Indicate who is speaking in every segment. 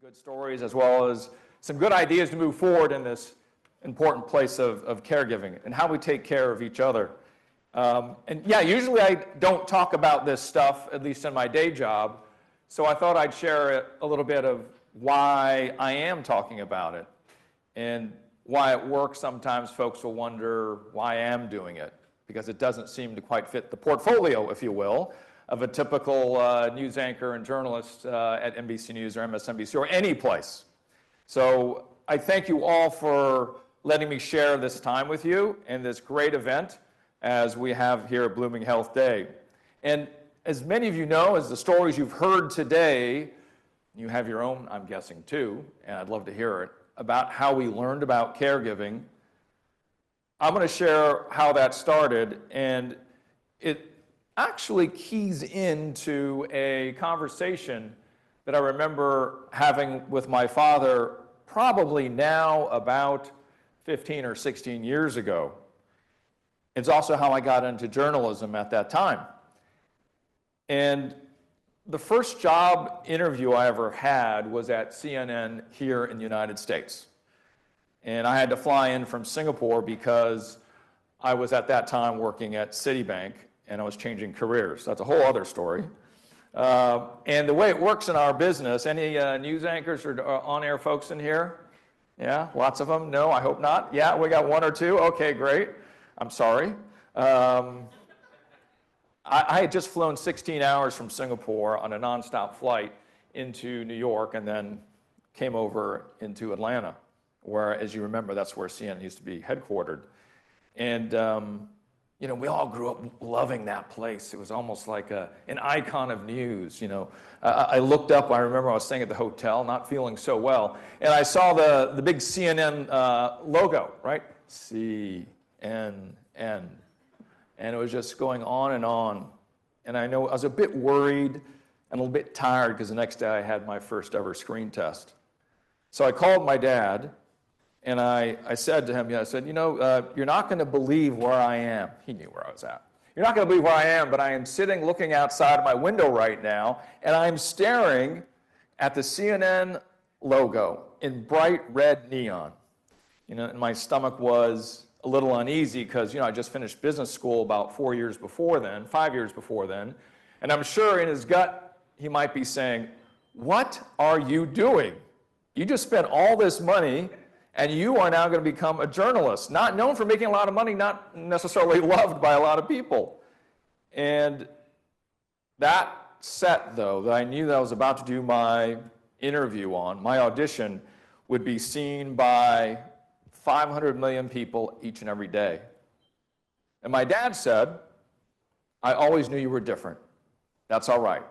Speaker 1: good stories as well as some good ideas to move forward in this important place of caregiving and how we take care of each other. And yeah, usually I don't talk about this stuff, at least in my day job, so I thought I'd share a little bit of why I am talking about it and why at work sometimes folks will wonder why I am doing it, because it doesn't seem to quite fit the portfolio, if you will, of a typical news anchor and journalist at NBC News or MSNBC or any place. So I thank you all for letting me share this time with you in this great event as we have here at Blooming Health Day. And as many of you know, as the stories you've heard today, you have your own, I'm guessing, too, and I'd love to hear it, about how we learned about caregiving. I'm going to share how that started, and it actually keys into a conversation that I remember having with my father probably now about 15 or 16 years ago. It's also how I got into journalism at that time. And the first job interview I ever had was at CNN here in the United States. And I had to fly in from Singapore because I was at that time working at Citibank and I was changing careers. That's a whole other story. And the way it works in our business, any news anchors or on-air folks in here? Yeah, lots of them? No, I hope not. Yeah, we got one or two. Okay, great. I'm sorry. I had just flown 16 hours from Singapore on a nonstop flight into New York and then came over into Atlanta, where, as you remember, that's where CNN used to be headquartered. And, you know, we all grew up loving that place. It was almost like an icon of news, you know. I looked up, I remember I was staying at the hotel, not feeling so well, and I saw the big CNN logo, right? CNN. And it was just going on. And I know I was a bit worried and a little bit tired because the next day I had my first ever screen test. So I called my dad and I said to him, I said, you know, you're not going to believe where I am. He knew where I was at. You're not going to believe where I am, but I am sitting looking outside my window right now and I'm staring at the CNN logo in bright red neon. You know, and my stomach was a little uneasy because, you know, I just finished business school about 5 years before then, and I'm sure in his gut he might be saying, what are you doing? You just spent all this money and you are now going to become a journalist, not known for making a lot of money, not necessarily loved by a lot of people. And that set, though, that I knew that I was about to do my interview on, my audition, would be seen by 500 million people each and every day. And my dad said, I always knew you were different. That's all right.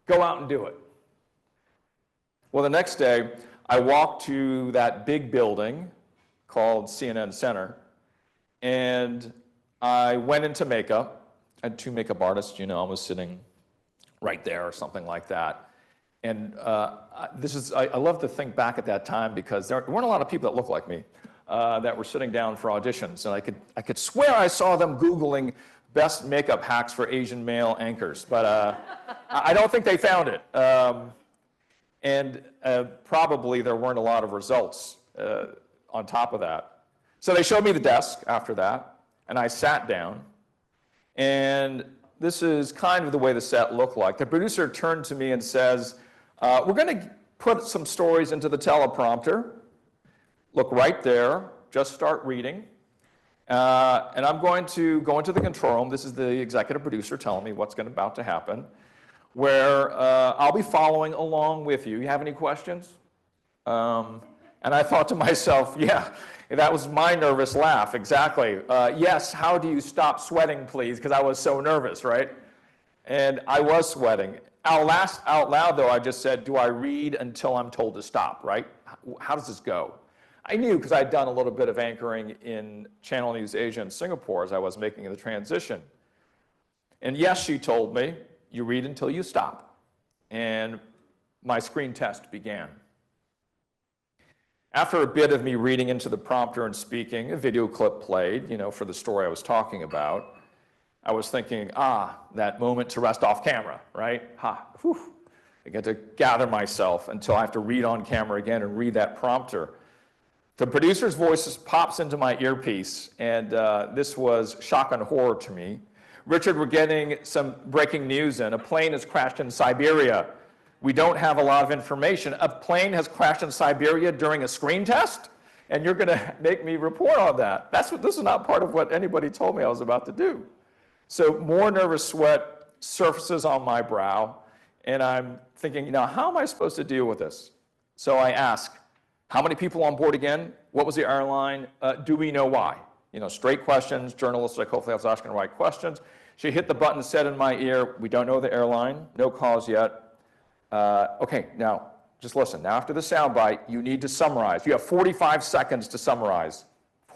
Speaker 1: Go out and do it. Well, the next day, I walked to that big building called CNN Center, and I went into makeup. I had 2 makeup artists, you know, I was sitting right there or something like that. And I love to think back at that time because there weren't a lot of people that looked like me. That were sitting down for auditions, and I could swear I saw them Googling best makeup hacks for Asian male anchors, but I don't think they found it. And probably there weren't a lot of results on top of that. So they showed me the desk after that, and I sat down, and this is kind of the way the set looked like. The producer turned to me and says, we're going to put some stories into the teleprompter. Look right there, just start reading. And I'm going to go into the control room. This is the executive producer telling me what's about to happen, where I'll be following along with you. You have any questions? And I thought to myself, yeah, that was my nervous laugh, exactly. Yes, how do you stop sweating, please? Because I was so nervous, right? And I was sweating. Out loud, though, I just said, do I read until I'm told to stop, right? How does this go? I knew because I'd done a little bit of anchoring in Channel News Asia in Singapore as I was making the transition. And yes, she told me, you read until you stop. And my screen test began. After a bit of me reading into the prompter and speaking, a video clip played, you know, for the story I was talking about. I was thinking, that moment to rest off camera, right? Whew. I get to gather myself until I have to read on camera again and read that prompter. The producer's voice pops into my earpiece, and this was shock and horror to me. Richard, we're getting some breaking news in. A plane has crashed in Siberia. We don't have a lot of information. A plane has crashed in Siberia during a screen test, and you're going to make me report on that. This is not part of what anybody told me I was about to do. So more nervous sweat surfaces on my brow, and I'm thinking, how am I supposed to deal with this? So I ask, how many people on board again? What was the airline? Do we know why? Straight questions, journalistic, hopefully I was asking the right questions. She hit the button, said in my ear, we don't know the airline, no calls yet. Okay, now, just listen. Now, after the soundbite, you need to summarize. You have 45 seconds to summarize.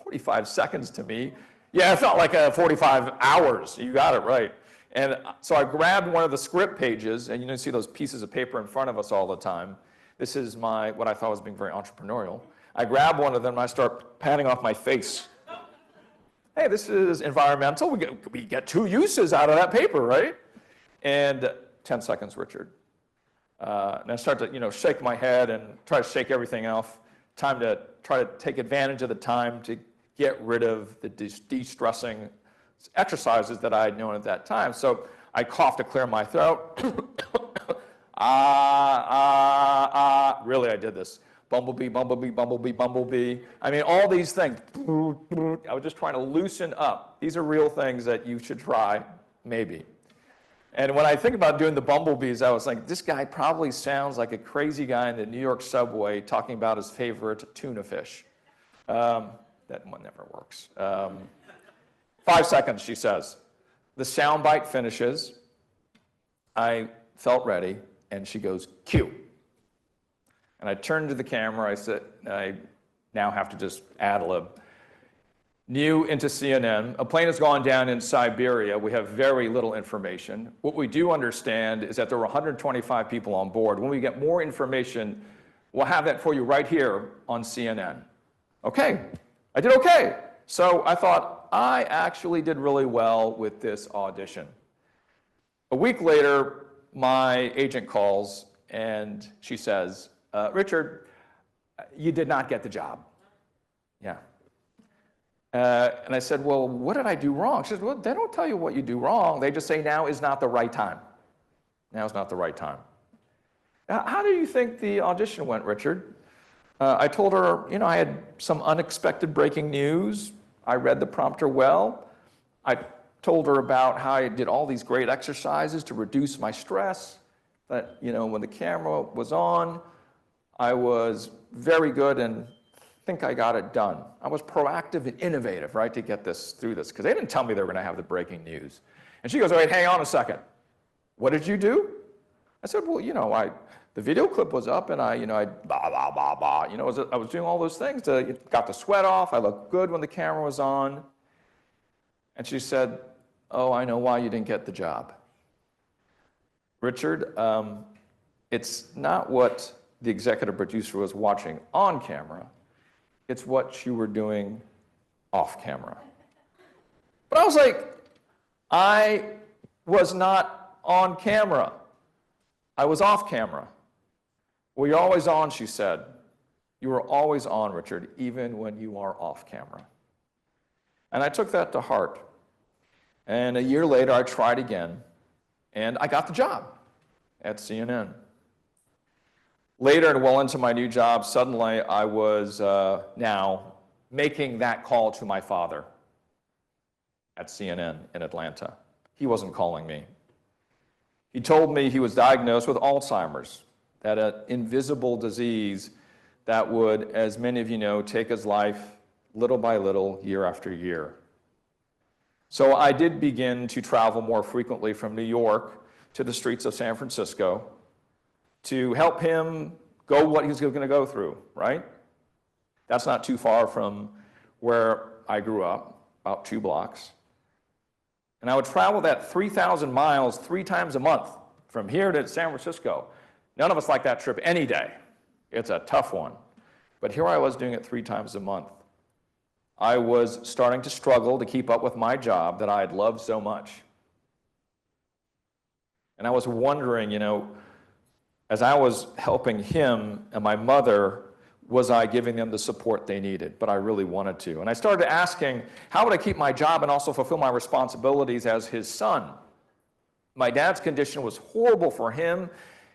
Speaker 1: 45 seconds to me? Yeah, it's not like 45 hours. You got it right. And so I grabbed one of the script pages, and you see those pieces of paper in front of us all the time. This is what I thought was being very entrepreneurial. I grab one of them, and I start patting off my face. Hey, this is environmental. We get 2 uses out of that paper, right? And 10 seconds, Richard. And I start to, shake my head and try to shake everything off. Time to try to take advantage of the time to get rid of the de-stressing exercises that I had known at that time. So I coughed to clear my throat. Really, I did this. Bumblebee, bumblebee, bumblebee, bumblebee. I mean, all these things. I was just trying to loosen up. These are real things that you should try, maybe. And when I think about doing the bumblebees, I was like, this guy probably sounds like a crazy guy in the New York subway talking about his favorite tuna fish. That one never works. 5 seconds, she says. The soundbite finishes. I felt ready, and she goes, cue. And I turned to the camera. I said, I now have to just ad-lib. New into CNN. A plane has gone down in Siberia. We have very little information. What we do understand is that there were 125 people on board. When we get more information, we'll have that for you right here on CNN. Okay, I did okay. So I thought, I actually did really well with this audition. A week later, my agent calls, and she says, Richard, you did not get the job. Yeah. And I said, well, what did I do wrong? She said, well, they don't tell you what you do wrong. They just say now is not the right time. Now is not the right time. How do you think the audition went, Richard? I told her, I had some unexpected breaking news. I read the prompter well. I told her about how I did all these great exercises to reduce my stress. That, when the camera was on, I was very good and think I got it done. I was proactive and innovative, right, to get through this, because they didn't tell me they were going to have the breaking news. And she goes, wait, hang on a second. What did you do? I said, well, the video clip was up, and I blah, blah, blah, blah. I was doing all those things. Got the sweat off. I looked good when the camera was on. And she said, oh, I know why you didn't get the job. Richard, it's not what the executive producer was watching on camera. It's what you were doing off camera. But I was like, I was not on camera. I was off camera. Well, you're always on, she said. You are always on, Richard, even when you are off camera. And I took that to heart. And a year later, I tried again, and I got the job at CNN. Later, and well into my new job, suddenly I was now making that call to my father at CNN in Atlanta. He wasn't calling me. He told me he was diagnosed with Alzheimer's, that an invisible disease that would, as many of you know, take his life little by little, year after year. So I did begin to travel more frequently from New York to the streets of San Francisco to help him go what he's going to go through, right? That's not too far from where I grew up, about 2 blocks. And I would travel that 3,000 miles 3 times a month from here to San Francisco. None of us like that trip any day. It's a tough one. But here I was doing it 3 times a month. I was starting to struggle to keep up with my job that I had loved so much. And I was wondering, as I was helping him and my mother, was I giving them the support they needed? But I really wanted to. And I started asking, how would I keep my job and also fulfill my responsibilities as his son? My dad's condition was horrible for him.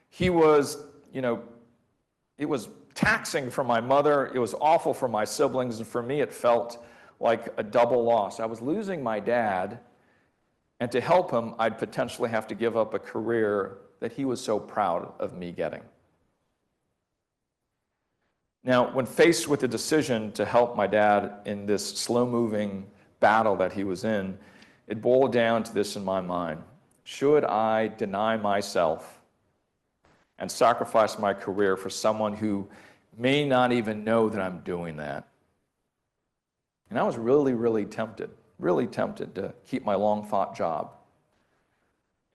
Speaker 1: He was, it was taxing for my mother. It was awful for my siblings. And for me, it felt like a double loss. I was losing my dad, and to help him, I'd potentially have to give up a career that he was so proud of me getting. Now, when faced with the decision to help my dad in this slow-moving battle that he was in, it boiled down to this in my mind. Should I deny myself and sacrifice my career for someone who may not even know that I'm doing that? And I was really tempted to keep my long-fought job.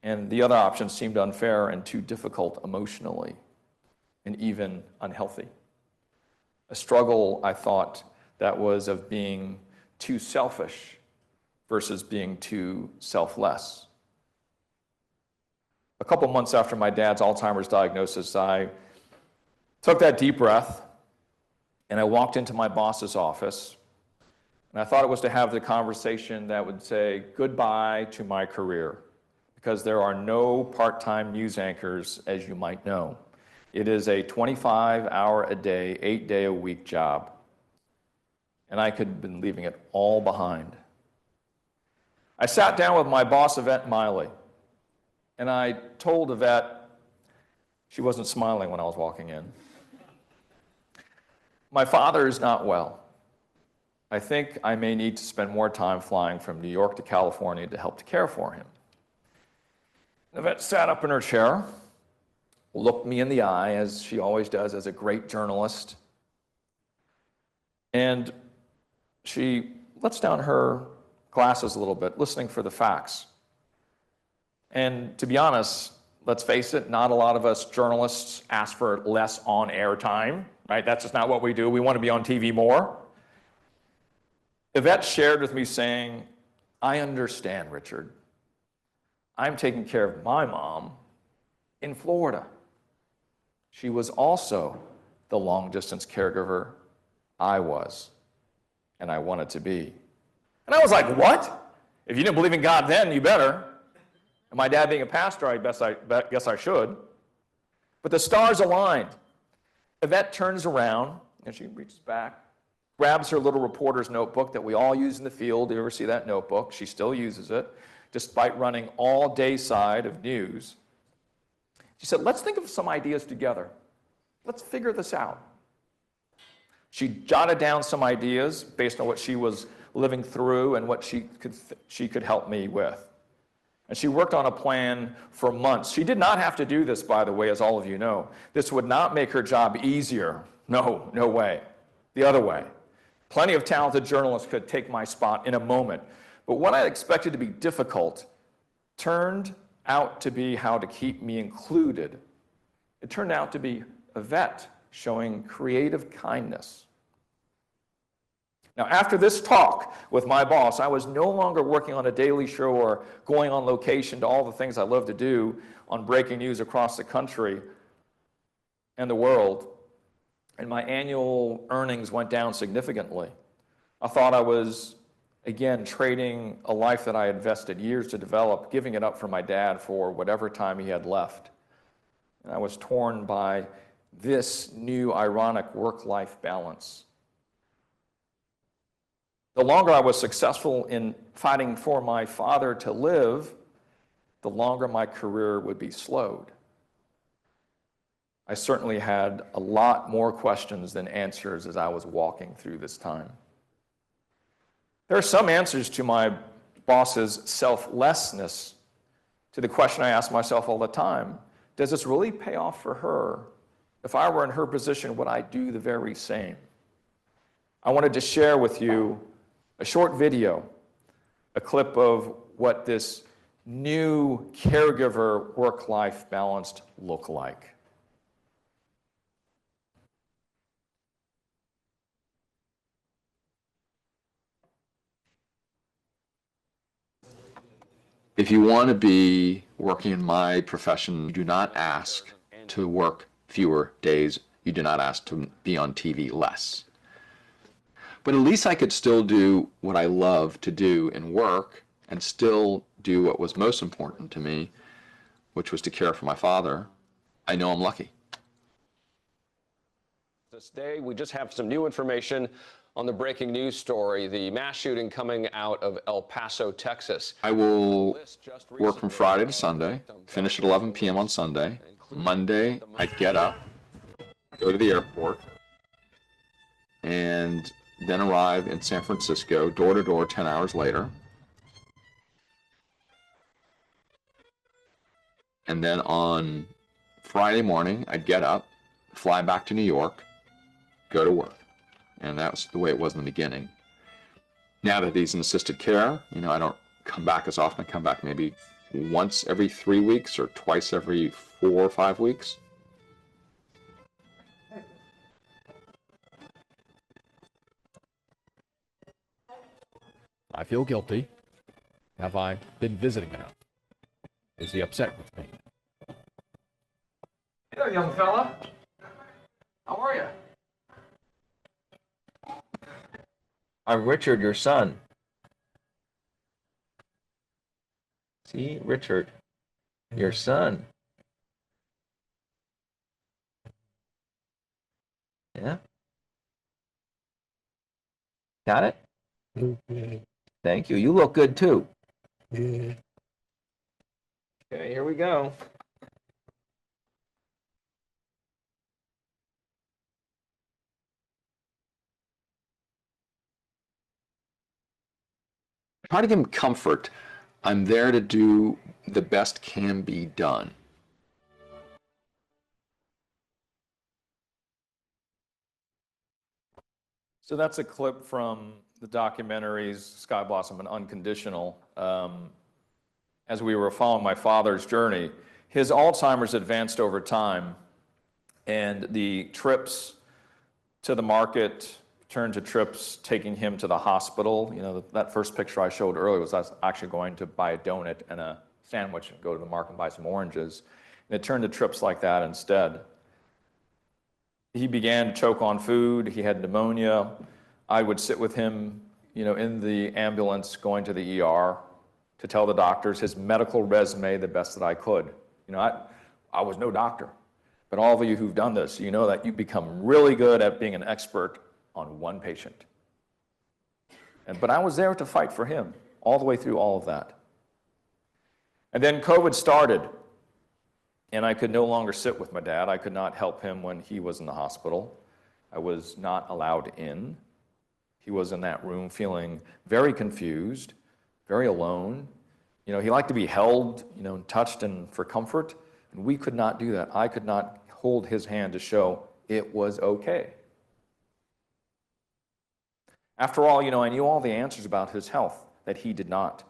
Speaker 1: And the other option seemed unfair and too difficult emotionally and even unhealthy. A struggle, I thought, that was of being too selfish versus being too selfless. A couple months after my dad's Alzheimer's diagnosis, I took that deep breath and I walked into my boss's office, and I thought it was to have the conversation that would say goodbye to my career, because there are no part-time news anchors, as you might know. It is a 25-hour-a-day, 8-day-a-week job, and I could have been leaving it all behind. I sat down with my boss, Yvette Miley, and I told Yvette, she wasn't smiling when I was walking in, my father is not well. I think I may need to spend more time flying from New York to California to help to care for him. Yvette sat up in her chair, looked me in the eye, as she always does as a great journalist, and she lets down her glasses a little bit, listening for the facts. And to be honest, let's face it, not a lot of us journalists ask for less on-air time, right? That's just not what we do. We want to be on TV more. Yvette shared with me saying, I understand, Richard. I'm taking care of my mom in Florida. She was also the long-distance caregiver I was, and I wanted to be. And I was like, what? If you didn't believe in God then, you better. And my dad being a pastor, I guess I should. But the stars aligned. Yvette turns around, and she reaches back, grabs her little reporter's notebook that we all use in the field. Do you ever see that notebook? She still uses it, despite running all day side of news. She said, let's think of some ideas together. Let's figure this out. She jotted down some ideas based on what she was living through and what she could help me with. And she worked on a plan for months. She did not have to do this, by the way, as all of you know. This would not make her job easier. No way. The other way. Plenty of talented journalists could take my spot in a moment. But what I expected to be difficult turned out to be how to keep me included. It turned out to be Yvette showing creative kindness. Now, after this talk with my boss, I was no longer working on a daily show or going on location to all the things I love to do on breaking news across the country and the world, and my annual earnings went down significantly. I thought I was, again, trading a life that I had invested years to develop, giving it up for my dad for whatever time he had left. And I was torn by this new ironic work-life balance. The longer I was successful in fighting for my father to live, the longer my career would be slowed. I certainly had a lot more questions than answers as I was walking through this time. There are some answers to my boss's selflessness to the question I ask myself all the time. Does this really pay off for her? If I were in her position, would I do the very same? I wanted to share with you a short video, a clip of what this new caregiver work-life balance look like.
Speaker 2: If you want to be working in my profession, you do not ask, to work fewer days. You do not ask to be on TV less. But at least I could still do what I love to do in work and still do what was most important to me, which was to care for my father. I know I'm lucky.
Speaker 3: This day, we just have some new information on the breaking news story, the mass shooting coming out of El Paso, Texas.
Speaker 2: I will work from Friday to Sunday, finish at 11 p.m. on Sunday. Monday, I'd get up, go to the airport, and then arrive in San Francisco, door to door, 10 hours later. And then on Friday morning, I'd get up, fly back to New York, go to work. And that was the way it was in the beginning. Now that he's in assisted care, I don't come back as often. I come back maybe once every 3 weeks or twice every 4 or 5 weeks.
Speaker 4: I feel guilty. Have I been visiting enough? Is he upset with me?
Speaker 1: Hey there, young fella. How are you? I'm Richard, your son. See, Richard, your son. Yeah? Got it? Thank you. You look good too. Okay, here we go.
Speaker 2: Try to give him comfort. I'm there to do the best can be done.
Speaker 1: So that's a clip from the documentaries Sky Blossom and Unconditional. As we were following my father's journey, his Alzheimer's advanced over time, and the trips to the market turned to trips taking him to the hospital. That first picture I showed earlier was us actually going to buy a donut and a sandwich and go to the market and buy some oranges. And it turned to trips like that instead. He began to choke on food. He had pneumonia. I would sit with him, in the ambulance going to the ER to tell the doctors his medical resume the best that I could. I was no doctor, but all of you who've done this, you know that you become really good at being an expert on one patient. But I was there to fight for him all the way through all of that. And then COVID started, and I could no longer sit with my dad. I could not help him when he was in the hospital. I was not allowed in. He was in that room feeling very confused, very alone. He liked to be held, and touched and for comfort. And we could not do that. I could not hold his hand to show it was okay. After all, I knew all the answers about his health that he did not.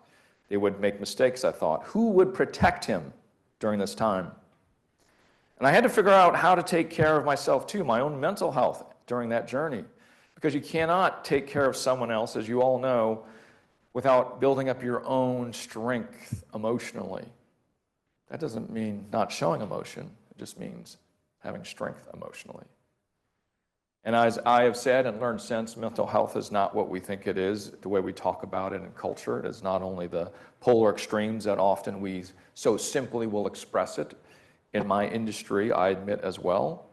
Speaker 1: They would make mistakes, I thought. Who would protect him during this time? And I had to figure out how to take care of myself too, my own mental health during that journey. Because you cannot take care of someone else, as you all know, without building up your own strength emotionally. That doesn't mean not showing emotion. It just means having strength emotionally. And as I have said and learned since, mental health is not what we think it is, the way we talk about it in culture. It is not only the polar extremes that often we so simply will express it. In my industry, I admit as well,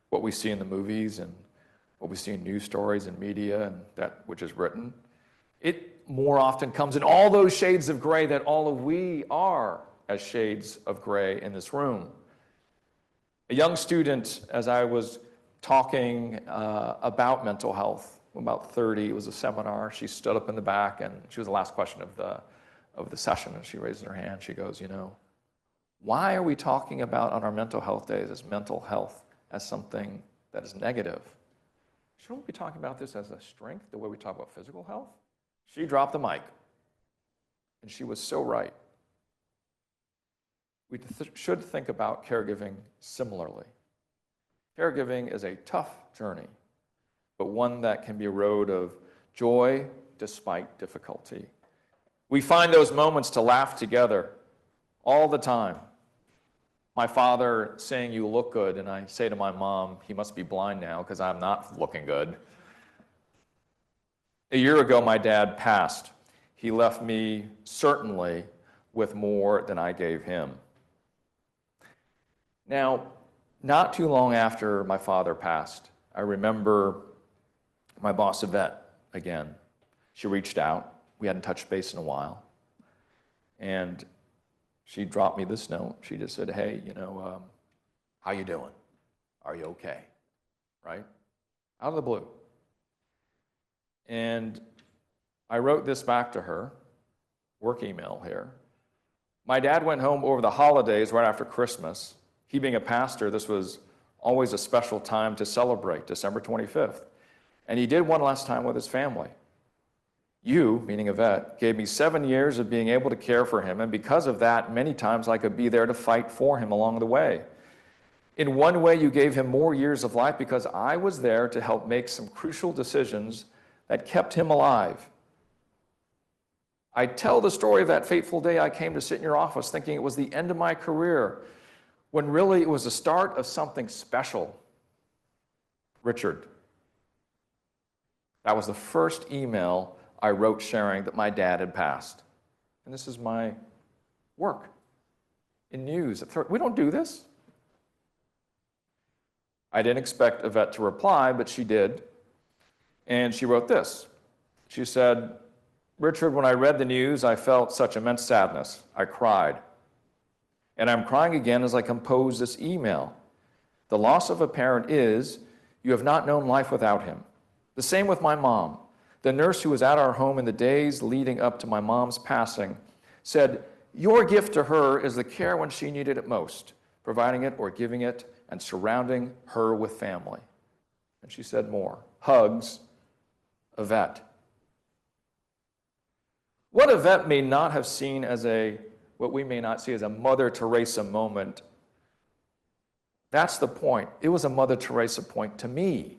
Speaker 1: what we see in the movies and what we see in news stories and media and that which is written, it more often comes in all those shades of gray that all of we are as shades of gray in this room. A young student, as I was talking about mental health, about 30, it was a seminar, she stood up in the back and she was the last question of the session, and she raised her hand. She goes, why are we talking about on our mental health days as mental health as something that is negative? Shouldn't we be talking about this as a strength, the way we talk about physical health? She dropped the mic, and she was so right. We should think about caregiving similarly. Caregiving is a tough journey, but one that can be a road of joy despite difficulty. We find those moments to laugh together all the time. my father saying, "You look good," and I say to my mom, "He must be blind now because I'm not looking good." A year ago, my dad passed. He left me certainly with more than I gave him. Now, not too long after my father passed, I remember my boss, Yvette, again. She reached out. We hadn't touched base in a while. And she dropped me this note. She just said, "Hey, how you doing? Are you okay?" Right? Out of the blue. And I wrote this back to her, work email here. My dad went home over the holidays right after Christmas. He being a pastor, this was always a special time to celebrate, December 25th. And he did one last time with his family. You, meaning Yvette, gave me 7 years of being able to care for him, and because of that, many times I could be there to fight for him along the way. In one way, you gave him more years of life because I was there to help make some crucial decisions that kept him alive. I tell the story of that fateful day I came to sit in your office thinking it was the end of my career, when really it was the start of something special. Richard. That was the first email I wrote sharing that my dad had passed. And this is my work in news. We don't do this. I didn't expect Yvette to reply, but she did. And she wrote this. She said, "Richard, when I read the news, I felt such immense sadness. I cried. And I'm crying again as I compose this email. The loss of a parent is, you have not known life without him. The same with my mom. The nurse who was at our home in the days leading up to my mom's passing said, your gift to her is the care when she needed it most, providing it or giving it and surrounding her with family." And she said more. Hugs, Yvette. What Yvette may not have seen as what we may not see as a Mother Teresa moment, that's the point. It was a Mother Teresa point to me.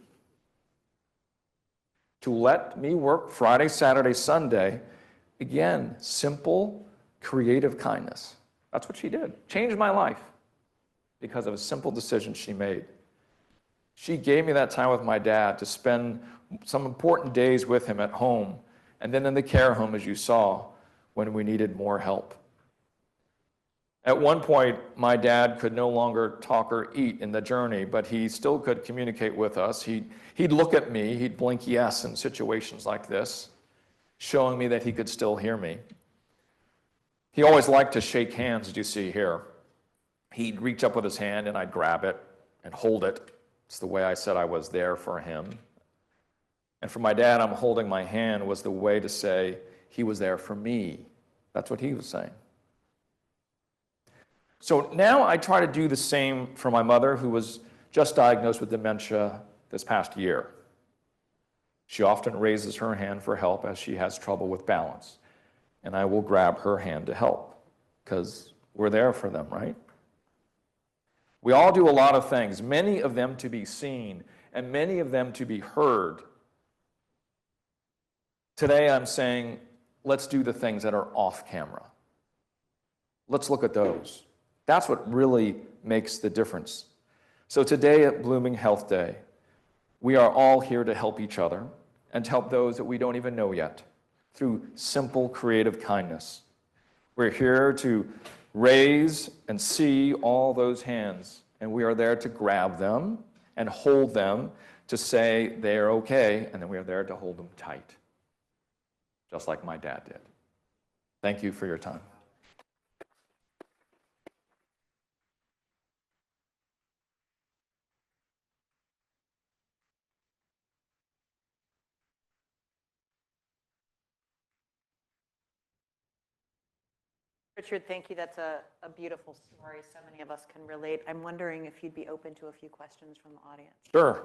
Speaker 1: To let me work Friday, Saturday, Sunday, again, simple, creative kindness. That's what she did. Changed my life because of a simple decision she made. She gave me that time with my dad to spend some important days with him at home, and then in the care home, as you saw, when we needed more help. At one point, my dad could no longer talk or eat in the journey, but he still could communicate with us. He'd look at me, he'd blink yes in situations like this, showing me that he could still hear me. He always liked to shake hands, as you see here. He'd reach up with his hand and I'd grab it and hold it. It's the way I said I was there for him. And for my dad, I'm holding my hand was the way to say he was there for me. That's what he was saying. So now I try to do the same for my mother, who was just diagnosed with dementia this past year. She often raises her hand for help as she has trouble with balance. And I will grab her hand to help because we're there for them, right? We all do a lot of things, many of them to be seen and many of them to be heard. Today I'm saying, let's do the things that are off camera. Let's look at those. That's what really makes the difference. So today at Blooming Health Day, we are all here to help each other and to help those that we don't even know yet through simple, creative kindness. We're here to raise and see all those hands, and we are there to grab them and hold them to say they're okay, and then we are there to hold them tight, just like my dad did. Thank you for your time.
Speaker 5: Richard, thank you. That's a beautiful story. So many of us can relate. I'm wondering if you'd be open to a few questions from the audience.
Speaker 1: Sure.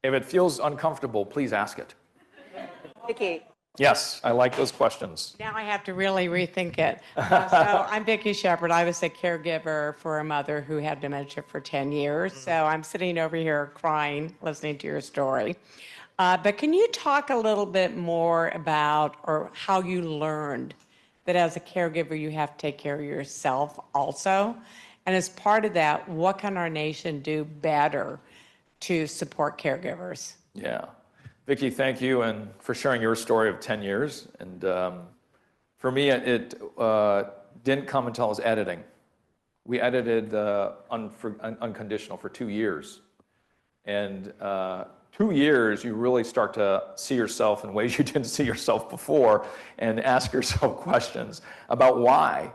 Speaker 1: If it feels uncomfortable, please ask it.
Speaker 5: Vicki.
Speaker 1: Yes, I like those questions.
Speaker 6: Now I have to really rethink it. So I'm Vicki Shepard. I was a caregiver for a mother who had dementia for 10 years. So I'm sitting over here crying, listening to your story. But can you talk a little bit more about or how you learned that as a caregiver, you have to take care of yourself also, And as part of that, what can our nation do better to support caregivers?
Speaker 1: Yeah. Vicki, thank you and for sharing your story of 10 years. And for me, it didn't come until I was editing. We edited Unconditional for 2 years. And 2 years, you really start to see yourself in ways you didn't see yourself before and ask yourself questions about why.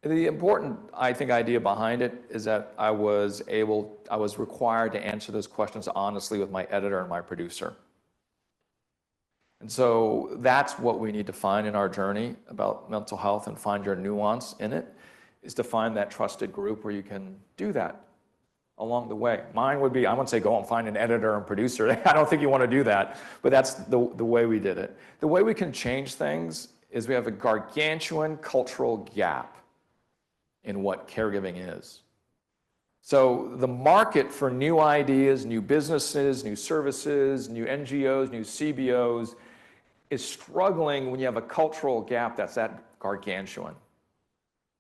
Speaker 1: The important, I think, idea behind it is that I was required to answer those questions honestly with my editor and my producer. And so that's what we need to find in our journey about mental health and find your nuance in it, is to find that trusted group where you can do that along the way. Mine would be, I wouldn't say go and find an editor and producer. I don't think you want to do that, but that's the way we did it. The way we can change things is we have a gargantuan cultural gap in what caregiving is. So the market for new ideas, new businesses, new services, new NGOs, new CBOs is struggling when you have a cultural gap that's that gargantuan.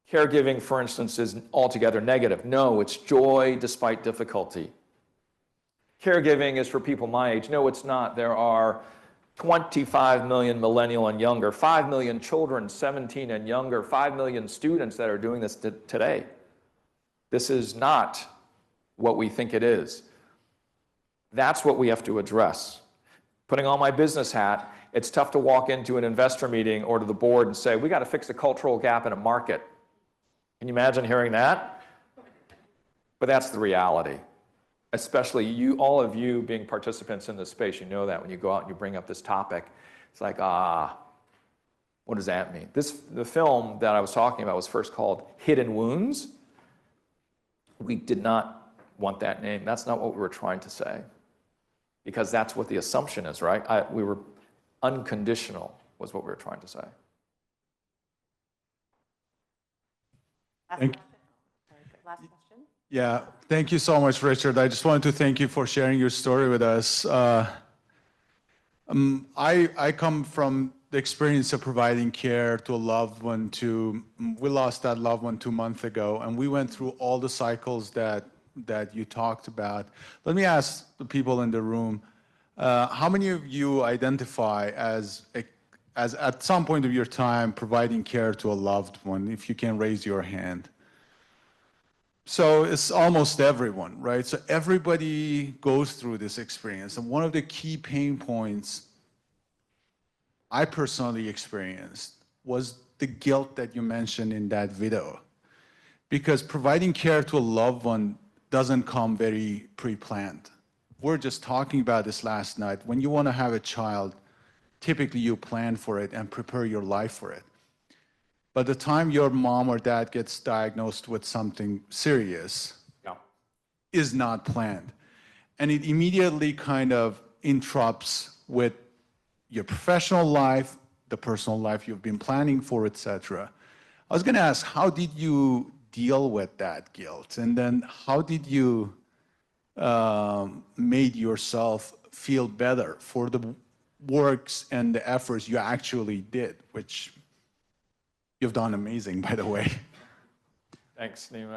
Speaker 1: Caregiving, for instance, is altogether negative. No, it's joy despite difficulty. Caregiving is for people my age. No, it's not. There are 25 million millennial and younger, 5 million children 17 and younger, 5 million students that are doing this today. This is not what we think it is. That's what we have to address. Putting on my business hat, it's tough to walk into an investor meeting or to the board and say, we got to fix the cultural gap in a market. Can you imagine hearing that? But that's the reality. Especially you, all of you being participants in this space, you know that when you go out and you bring up this topic, it's like, what does that mean? The film that I was talking about was first called Hidden Wounds. We did not want that name. That's not what we were trying to say. Because that's what the assumption is, right? We were unconditional was what we were trying to say.
Speaker 5: Last question.
Speaker 7: Yeah, thank you so much, Richard. I just wanted to thank you for sharing your story with us. I come from the experience of providing care to a loved one. We lost that loved one 2 months ago, and we went through all the cycles that you talked about. Let me ask the people in the room, how many of you identify as at some point of your time providing care to a loved one, if you can raise your hand? So it's almost everyone, right? So everybody goes through this experience. And one of the key pain points I personally experienced was the guilt that you mentioned in that video. Because providing care to a loved one doesn't come very pre-planned. We're just talking about this last night. When you want to have a child, typically you plan for it and prepare your life for it. By the time your mom or dad gets diagnosed with something serious, is not planned. And it immediately kind of interrupts with your professional life, the personal life you've been planning for, etc. I was going to ask, how did you deal with that guilt? And then how did you made yourself feel better for the works and the efforts you actually did, which you've done amazing, by the way.
Speaker 1: Thanks, Nima.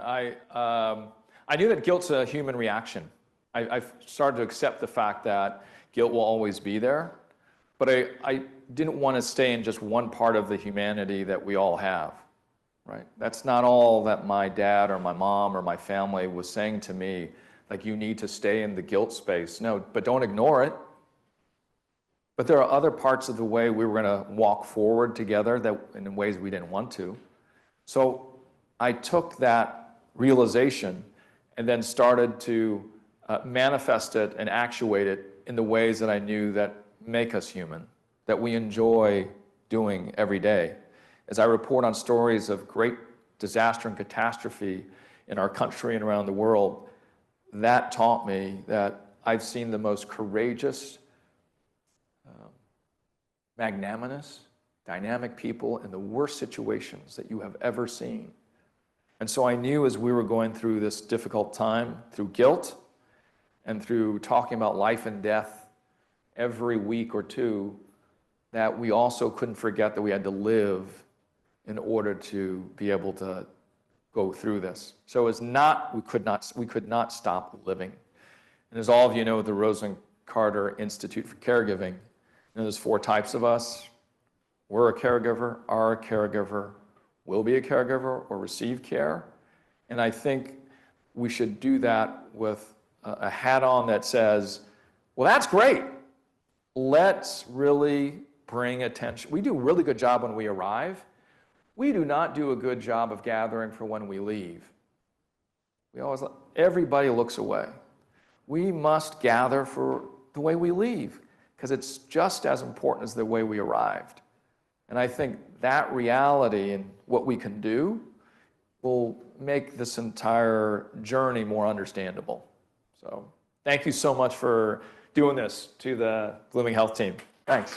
Speaker 1: I knew that guilt's a human reaction. I've started to accept the fact that guilt will always be there, but I didn't want to stay in just one part of the humanity that we all have, right? That's not all that my dad or my mom or my family was saying to me, like, you need to stay in the guilt space. No, but don't ignore it. But there are other parts of the way we were going to walk forward together that in ways we didn't want to. So I took that realization and then started to manifest it and actuate it in the ways that I knew that make us human, that we enjoy doing every day. As I report on stories of great disaster and catastrophe in our country and around the world, that taught me that I've seen the most courageous, magnanimous, dynamic people in the worst situations that you have ever seen. And so I knew as we were going through this difficult time, through guilt and through talking about life and death every week or two, that we also couldn't forget that we had to live in order to be able to go through this. So it's not, we could not stop living. And as all of you know, the Rosalynn Carter Institute for Caregiving, there's 4 types of us. We're a caregiver, are a caregiver, will be a caregiver, or receive care. And I think we should do that with a hat on that says, well, that's great. Let's really bring attention. We do a really good job when we arrive. We do not do a good job of gathering for when we leave. Everybody looks away. We must gather for the way we leave, because it's just as important as the way we arrived. And I think that reality and what we can do will make this entire journey more understandable. So thank you so much for doing this to the Blooming Health team. Thanks.